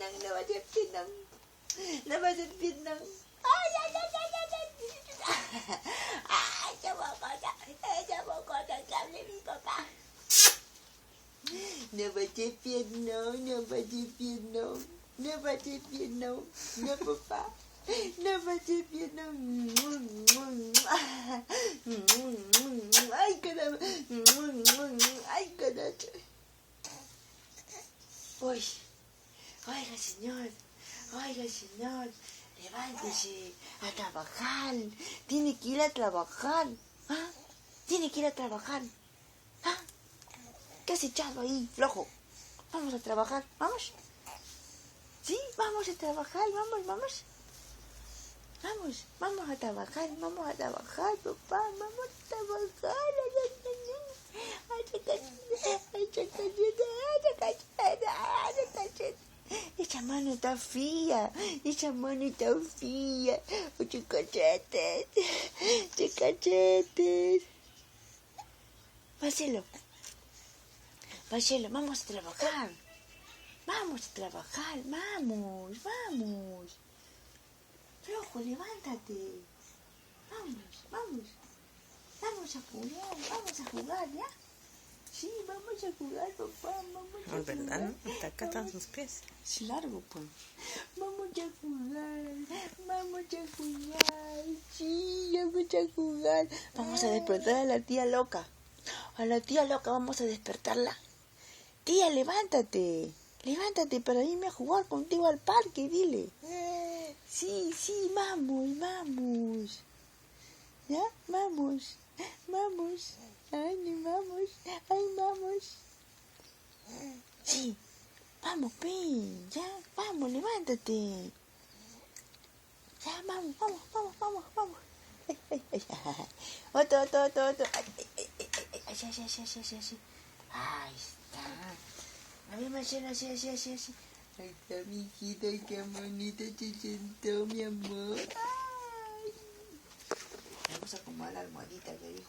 pinang, no va a ser pinang. No va a ser pinang. Ay, ay, ay, ay, ay, ay. Ay, esa bocota que hable mi papá. No va a ser pinang, no va a ser pinang. No va a ser pinang, no papá. No va a ser pinang. Ay, caramba. Ay, caramba. Uy, oiga señor, levántese a trabajar, tiene que ir a trabajar, ¿ah? Tiene que ir a trabajar, ¿ah? ¿Qué has echado ahí, flojo? Vamos a trabajar, ¿vamos? Sí, vamos a trabajar, vamos a trabajar, papá, vamos a trabajar, esa mano está fría, oye, cachetes. Marcelo, vamos a trabajar, vamos. Flojo, levántate, vamos a jugar, ¿ya? Sí, vamos a jugar, papá, No, es verdad, ¿no? Hasta acá están sus pies. Es largo, pues. Vamos a jugar, sí, vamos a jugar. Vamos a despertar a la tía loca. Vamos a despertarla. Tía, levántate para irme a jugar contigo al parque, dile. Sí, vamos. ¿Ya? Vamos. Ay, vamos. Sí, vamos, ven, ya, vamos, levántate. Ya, vamos. Ay. Otro. Ay. Ahí está. A ver, Marcelo, así. Ahí está, mi hijita, qué bonito se sentó, mi amor. Ay. Vamos a acomodar la almohadita que dijo.